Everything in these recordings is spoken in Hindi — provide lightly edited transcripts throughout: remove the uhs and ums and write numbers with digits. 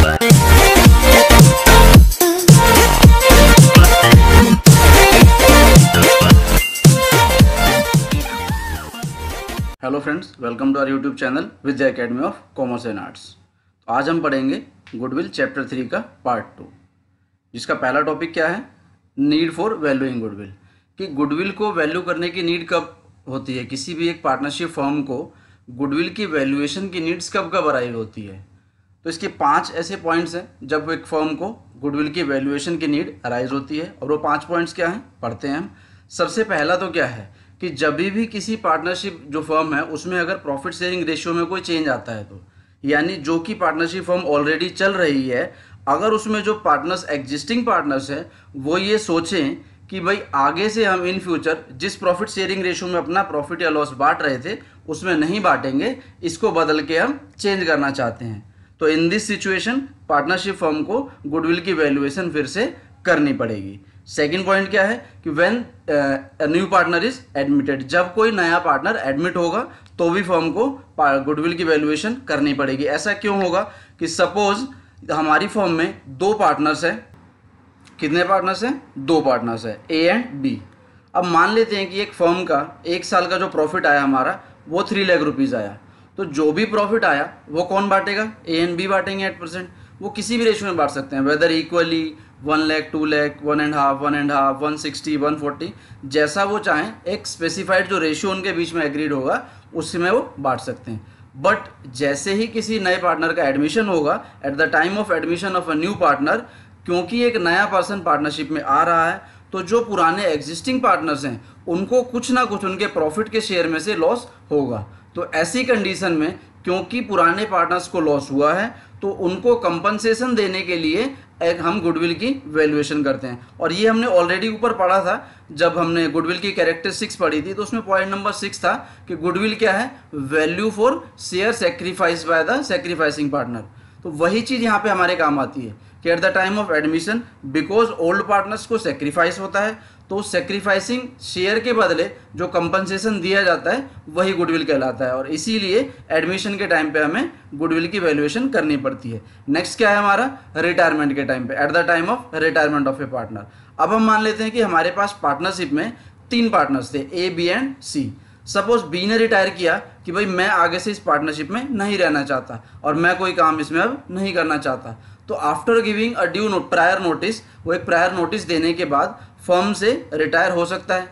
Hello friends, welcome to our YouTube channel Vidya academy of commerce and arts. तो आज हम पढ़ेंगे गुडविल चैप्टर 3 का पार्ट 2, जिसका पहला टॉपिक क्या है, नीड फॉर वैल्यूइंग गुडविल। कि गुडविल को वैल्यू करने की नीड कब होती है, किसी भी एक पार्टनरशिप फर्म को गुडविल की वैल्यूएशन की नीड्स कब कब अराइव होती है। तो इसके 5 ऐसे पॉइंट्स हैं जब एक फर्म को गुडविल की वैल्यूएशन की नीड अराइज होती है, और वो 5 पॉइंट्स क्या हैं पढ़ते हैं हम। सबसे पहला तो क्या है कि जब भी किसी पार्टनरशिप जो फर्म है उसमें अगर प्रॉफिट शेयरिंग रेशियो में कोई चेंज आता है, तो यानी जो कि पार्टनरशिप फर्म ऑलरेडी चल रही है, अगर उसमें जो पार्टनर्स एग्जिस्टिंग पार्टनर्स हैं वो ये सोचें कि भाई आगे से हम इन फ्यूचर जिस प्रॉफिट शेयरिंग रेशियो में अपना प्रॉफिट या लॉस बांट रहे थे उसमें नहीं बांटेंगे, इसको बदल के हम चेंज करना चाहते हैं, तो in this situation partnership firm को गुडविल की वैल्यूएशन फिर से करनी पड़ेगी। सेकंड पॉइंट क्या है कि when new partner is admitted, जब कोई नया पार्टनर एडमिट होगा तो भी फर्म को गुडविल की वैल्यूएशन करनी पड़ेगी। ऐसा क्यों होगा कि सपोज हमारी फर्म में 2 पार्टनर्स हैं। कितने पार्टनर्स हैं? 2 पार्टनर्स हैं, ए एंड बी। अब मान लेते हैं कि एक फर्म का 1 साल का जो प्रॉफिट आया हमारा वो 3 लाख रुपीज़ आया, तो जो भी प्रॉफिट आया वो कौन बांटेगा? ए एंड बी बांटेंगे 8%। वो किसी भी रेशियो में बांट सकते हैं, वेदर इक्वली 1 लाख, 2 लाख, 1.5, 160, 140, जैसा वो चाहें। एक स्पेसिफाइड जो रेशियो उनके बीच में एग्रीड होगा उसमें वो बांट सकते हैं। बट जैसे ही किसी नए पार्टनर का एडमिशन होगा, at the time of admission of a new partner, क्योंकि एक नया पर्सन पार्टनरशिप में आ रहा है, तो जो पुराने एग्जिस्टिंग पार्टनर्स हैं उनको कुछ ना कुछ उनके प्रॉफिट के शेयर में से लॉस होगा। तो ऐसी कंडीशन में क्योंकि पुराने पार्टनर्स को लॉस हुआ है तो उनको कंपनसेशन देने के लिए हम गुडविल की वैल्यूएशन करते हैं। और ये हमने ऑलरेडी ऊपर पढ़ा था जब हमने गुडविल की कैरेक्टरिस्टिक्स पढ़ी थी, तो उसमें पॉइंट नंबर 6 था कि गुडविल क्या है, value for share sacrifice by the sacrificing partner. तो वही चीज़ यहाँ पे हमारे काम आती है कि at the time of admission because old partners को सेक्रीफाइस होता है, तो सेक्रीफाइसिंग शेयर के बदले जो कंपनसेशन दिया जाता है वही गुडविल कहलाता है, और इसीलिए एडमिशन के टाइम पे हमें गुडविल की वैल्यूएशन करनी पड़ती है। नेक्स्ट क्या है हमारा, रिटायरमेंट के टाइम पे, at the time of retirement of A partner. अब हम मान लेते हैं कि हमारे पास पार्टनरशिप में 3 पार्टनर्स थे, A, B and C. Suppose B ने रिटायर किया कि भाई मैं आगे से इस पार्टनरशिप में नहीं रहना चाहता और मैं कोई काम इसमें अब नहीं करना चाहता, तो after giving a due prior notice, वो एक प्रायर नोटिस देने के बाद फर्म से रिटायर हो सकता है।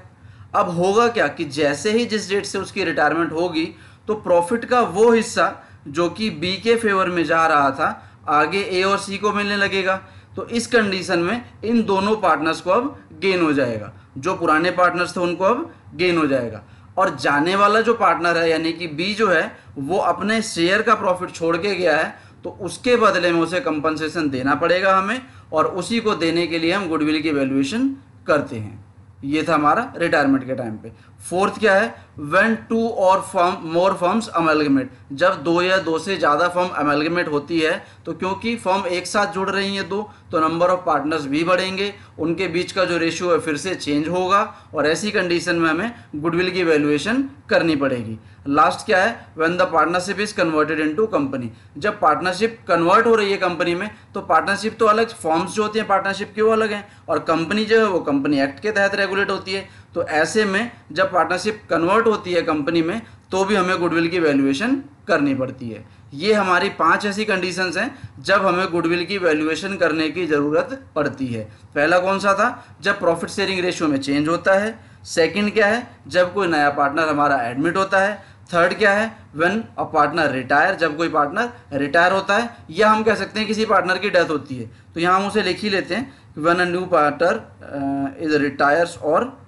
अब होगा क्या कि जैसे ही जिस डेट से उसकी रिटायरमेंट होगी तो प्रॉफिट का वो हिस्सा जो कि बी के फेवर में जा रहा था आगे ए और सी को मिलने लगेगा। तो इस कंडीशन में इन दोनों पार्टनर्स को अब गेन हो जाएगा, जो पुराने पार्टनर्स थे उनको अब गेन हो जाएगा। और जाने वाला जो पार्टनर है यानी कि बी जो है वो अपने शेयर का प्रॉफिट छोड़ के गया है, तो उसके बदले में उसे कंपनसेशन देना पड़ेगा हमें, और उसी को देने के लिए हम गुडविल की वैल्यूएशन करते हैं। ये था हमारा रिटायरमेंट के टाइम पे। फोर्थ क्या है, व्हेन 2 और मोर फर्म्स अमेलगमेट, जब 2 या 2 से ज़्यादा फर्म अमेलगमेट होती है, तो क्योंकि फर्म एक साथ जुड़ रही हैं तो नंबर ऑफ पार्टनर्स भी बढ़ेंगे, उनके बीच का जो रेशियो है फिर से चेंज होगा, और ऐसी कंडीशन में हमें गुडविल की वैल्यूएशन करनी पड़ेगी। लास्ट क्या है, when the partnership is converted into company, जब पार्टनरशिप कन्वर्ट हो रही है कंपनी में, तो पार्टनरशिप तो अलग, फॉर्म्स जो होती हैं पार्टनरशिप के वो अलग हैं, और कंपनी जो है वो कंपनी एक्ट के तहत रेगुलेट होती है। तो ऐसे में जब पार्टनरशिप कन्वर्ट होती है कंपनी में तो भी हमें गुडविल की वैल्यूएशन करनी पड़ती है। ये हमारी 5 ऐसी कंडीशंस हैं जब हमें गुडविल की वैल्यूएशन करने की ज़रूरत पड़ती है। पहला कौन सा था, जब प्रॉफिट शेयरिंग रेशियो में चेंज होता है। सेकंड क्या है, जब कोई नया पार्टनर हमारा एडमिट होता है। थर्ड क्या है, व्हेन अ पार्टनर रिटायर, जब कोई पार्टनर रिटायर होता है, या हम कह सकते हैं किसी पार्टनर की डेथ होती है, तो यहाँ हम उसे लिख ही लेते हैं, when a new partner is retires और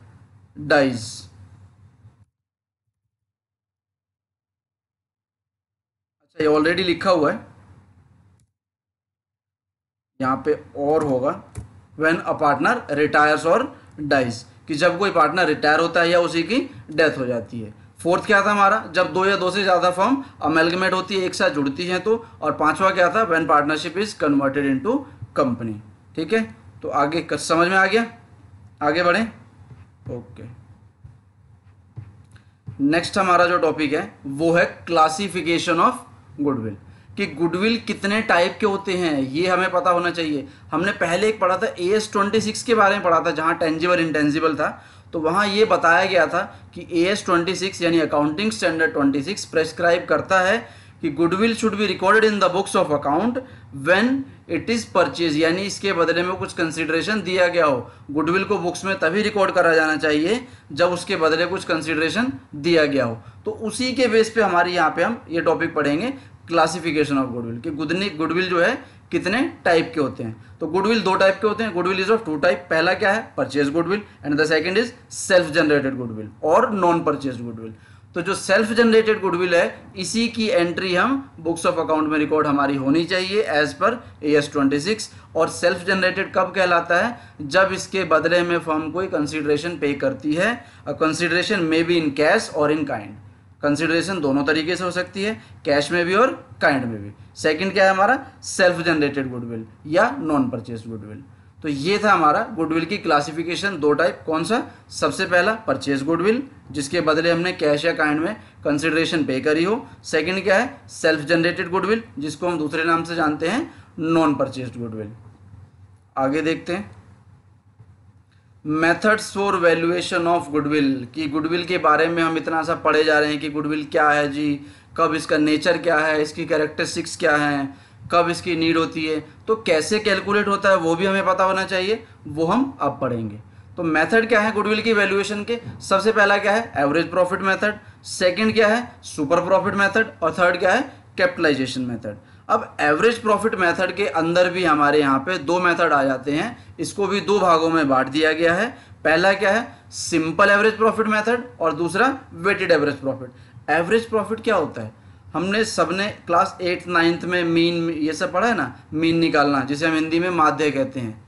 डाइज। अच्छा, ये ऑलरेडी लिखा हुआ है यहाँ पे, और होगा व्हेन अ पार्टनर रिटायर्स और डाइज, कि जब कोई पार्टनर रिटायर होता है या उसी की डेथ हो जाती है। फोर्थ क्या था हमारा, जब 2 या 2 से ज़्यादा फर्म अमेलगमेट होती है, एक साथ जुड़ती हैं तो। और पांचवा क्या था, when partnership is converted into company. ठीक है, तो आगे समझ में आ गया, आगे बढ़ें। ओके, नेक्स्ट हमारा जो टॉपिक है वो है क्लासिफिकेशन ऑफ गुडविल, कि गुडविल कितने टाइप के होते हैं ये हमें पता होना चाहिए। हमने पहले एक पढ़ा था AS26 के बारे में पढ़ा था, जहाँ टेंजिबल इंटेंजिबल था, तो वहाँ ये बताया गया था कि AS26 यानी अकाउंटिंग स्टैंडर्ड 26 प्रेस्क्राइब करता है कि goodwill should be recorded in the books of account when it is purchase, यानी इसके बदले में कुछ कंसिडरेशन दिया गया हो। गुडविल को बुक्स में तभी रिकॉर्ड करा जाना चाहिए जब उसके बदले कुछ कंसिडरेशन दिया गया हो। तो उसी के बेस पे हमारे यहाँ पे हम ये टॉपिक पढ़ेंगे, क्लासिफिकेशन ऑफ गुडविल, कि गुडविल जो है कितने टाइप के होते हैं। तो गुडविल दो टाइप के होते हैं, goodwill is of two type. पहला क्या है, purchase goodwill, and the second is self generated goodwill और नॉन परचेज गुडविल। तो जो सेल्फ जनरेटेड गुडविल है, इसी की एंट्री हम बुक्स ऑफ अकाउंट में रिकॉर्ड हमारी होनी चाहिए एज पर AS26। और सेल्फ जनरेटेड कब कहलाता है, जब इसके बदले में फर्म कोई कंसिडरेशन पे करती है। Consideration may be in cash और इन काइंड। कंसिडरेशन दोनों तरीके से हो सकती है, कैश में भी और काइंड में भी। सेकंड क्या है हमारा, सेल्फ जनरेटेड गुडविल या नॉन परचेज गुडविल। तो ये था हमारा गुडविल की क्लासिफिकेशन, दो टाइप। कौन सा, सबसे पहला परचेज गुडविल, जिसके बदले हमने कैश या काइंड में कंसिडरेशन पे करी हो। सेकंड क्या है, सेल्फ जनरेटेड गुडविल, जिसको हम दूसरे नाम से जानते हैं नॉन परचेज गुडविल। आगे देखते हैं methods for valuation of goodwill, कि गुडविल के बारे में हम इतना सा पढ़े जा रहे हैं कि गुडविल क्या है जी, कब इसका नेचर क्या है, इसकी कैरेक्टरिस्टिक्स क्या हैं, कब इसकी नीड होती है, तो कैसे कैलकुलेट होता है वो भी हमें पता होना चाहिए, वो हम अब पढ़ेंगे। तो मेथड क्या है गुडविल की वैल्यूएशन के, सबसे पहला क्या है, एवरेज प्रॉफिट मेथड, सेकंड क्या है, सुपर प्रॉफिट मेथड, और थर्ड क्या है, कैपिटलाइजेशन मेथड। अब एवरेज प्रॉफिट मेथड के अंदर भी हमारे यहाँ पे दो मेथड आ जाते हैं, इसको भी दो भागों में बांट दिया गया है। पहला क्या है, सिंपल एवरेज प्रॉफिट मेथड, और दूसरा weighted average profit. Average profit क्या होता है, हमने सबने क्लास 8th 9th में मीन ये सब पढ़ा है ना, मीन निकालना, जिसे हम हिंदी में माध्य कहते हैं।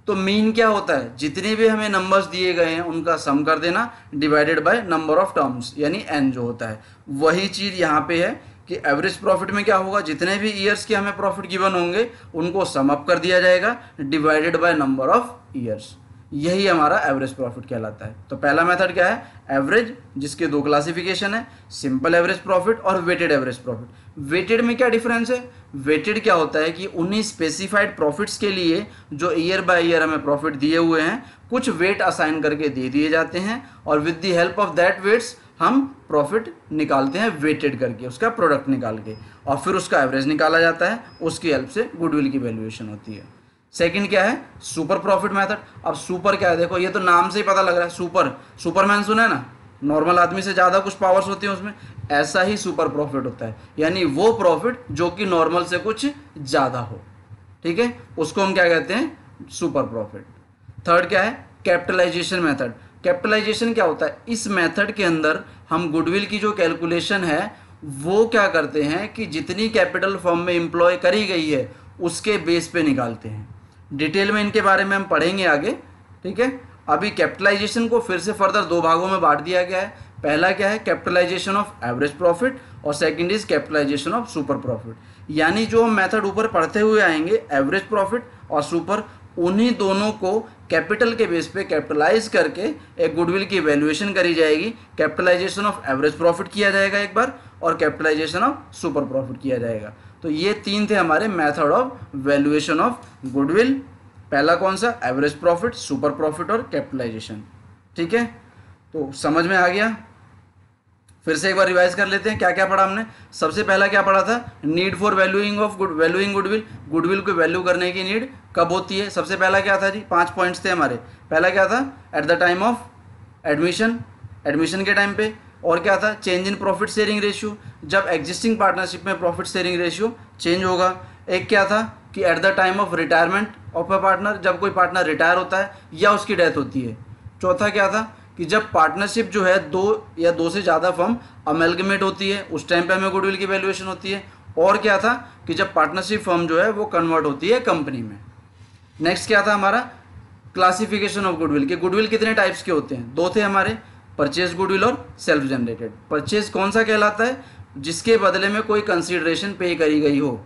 तो मीन क्या होता है, जितने भी हमें नंबर्स दिए गए हैं उनका सम कर देना divided by number of terms, यानी n जो होता है। वही चीज़ यहाँ पे है कि एवरेज प्रॉफिट में क्या होगा, जितने भी ईयर्स के हमें प्रॉफिट गिवन होंगे उनको सम अप कर दिया जाएगा divided by number of years. यही हमारा एवरेज प्रॉफिट कहलाता है। तो पहला मेथड क्या है, एवरेज, जिसके दो क्लासिफिकेशन है, सिंपल एवरेज प्रॉफिट और वेटेड एवरेज प्रॉफिट। वेटेड में क्या डिफरेंस है, वेटेड क्या होता है कि उन्हीं स्पेसिफाइड प्रॉफिट्स के लिए जो ईयर बाय ईयर हमें प्रॉफिट दिए हुए हैं, कुछ वेट असाइन करके दे दिए जाते हैं, और with the help of that weights हम प्रॉफिट निकालते हैं वेटेड करके, उसका प्रोडक्ट निकाल के, और फिर उसका एवरेज निकाला जाता है, उसकी हेल्प से गुडविल की वैल्यूएशन होती है। सेकंड क्या है, सुपर प्रॉफिट मेथड। अब सुपर क्या है, देखो ये तो नाम से ही पता लग रहा है, सुपरमैन सुना है ना, नॉर्मल आदमी से ज़्यादा कुछ पावर्स होती हैं उसमें, ऐसा ही सुपर प्रॉफिट होता है, यानी वो प्रॉफिट जो कि नॉर्मल से कुछ ज़्यादा हो, ठीक है, उसको हम क्या कहते हैं, सुपर प्रॉफिट। थर्ड क्या है, कैपिटलाइजेशन मेथड। कैपिटलाइजेशन क्या होता है, इस मेथड के अंदर हम गुडविल की जो कैलकुलेशन है वो क्या करते हैं कि जितनी कैपिटल फर्म में एम्प्लॉय करी गई है उसके बेस पे निकालते हैं। डिटेल में इनके बारे में हम पढ़ेंगे आगे, ठीक है। अभी कैपिटलाइजेशन को फिर से फर्दर दो भागों में बांट दिया गया है। पहला क्या है, कैपिटलाइजेशन ऑफ एवरेज प्रॉफिट, और second is capitalization of super profit. यानी जो हम मेथड ऊपर पढ़ते हुए आएंगे, एवरेज प्रॉफिट और सुपर, उन्हीं दोनों को कैपिटल के बेस पे कैपिटलाइज करके एक गुडविल की वैल्यूएशन करी जाएगी। कैपिटलाइजेशन ऑफ एवरेज प्रॉफिट किया जाएगा एक बार, और कैपिटलाइजेशन ऑफ सुपर प्रॉफिट किया जाएगा। तो ये तीन थे हमारे method of valuation of goodwill. पहला कौन सा, एवरेज प्रॉफिट, सुपर प्रॉफिट और कैपिटलाइजेशन, ठीक है। तो समझ में आ गया। फिर से एक बार रिवाइज कर लेते हैं क्या क्या पढ़ा हमने। सबसे पहला क्या पढ़ा था, need for valuing goodwill. Goodwill को वैल्यू करने की नीड कब होती है। सबसे पहला क्या था जी, 5 पॉइंट्स थे हमारे। पहला क्या था, at the time of admission, admission के टाइम पे। और क्या था, change in profit sharing ratio, जब एग्जिस्टिंग पार्टनरशिप में प्रॉफिट शेयरिंग रेशियो चेंज होगा। एक क्या था कि at the time of retirement of a partner, जब कोई पार्टनर रिटायर होता है या उसकी डेथ होती है। चौथा क्या था कि जब पार्टनरशिप जो है दो या दो से ज़्यादा फर्म अमेलगमेट होती है, उस टाइम पे हमें गुडविल की वैल्यूएशन होती है। और क्या था कि जब पार्टनरशिप फर्म जो है वो कन्वर्ट होती है कंपनी में। नेक्स्ट क्या था हमारा, क्लासिफिकेशन ऑफ गुडविल, के गुडविल कितने टाइप्स के होते हैं। दो थे हमारे, परचेज गुडविल और सेल्फ जनरेटेड। परचेज कौन सा कहलाता है, जिसके बदले में कोई कंसीडरेशन पे करी गई हो,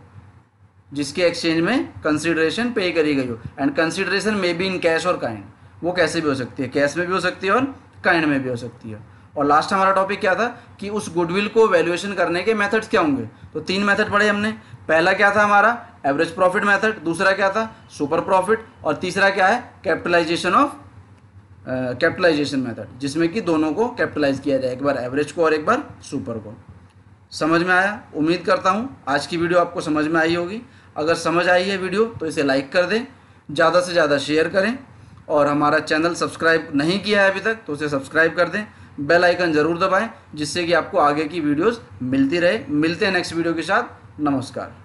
जिसके एक्सचेंज में कंसीडरेशन पे करी गई हो। And consideration may be in cash और काइंड, वो कैसे भी हो सकती है, कैश में भी हो सकती है और काइंड में भी हो सकती है। और लास्ट हमारा टॉपिक क्या था कि उस गुडविल को वैल्यूएशन करने के मेथड्स क्या होंगे। तो 3 मेथड पढ़े हमने। पहला क्या था हमारा एवरेज प्रॉफिट मेथड, दूसरा क्या था सुपर प्रॉफिट, और तीसरा क्या है कैपिटलाइजेशन मेथड, जिसमें कि दोनों को कैपिटलाइज किया जाए, एक बार एवरेज को और एक बार सुपर को। समझ में आया? उम्मीद करता हूँ आज की वीडियो आपको समझ में आई होगी। अगर समझ आई है वीडियो तो इसे लाइक कर दें, ज़्यादा से ज़्यादा शेयर करें, और हमारा चैनल सब्सक्राइब नहीं किया है अभी तक तो उसे सब्सक्राइब कर दें, बेल आइकन ज़रूर दबाएं, जिससे कि आपको आगे की वीडियोस मिलती रहे। मिलते हैं नेक्स्ट वीडियो के साथ। नमस्कार।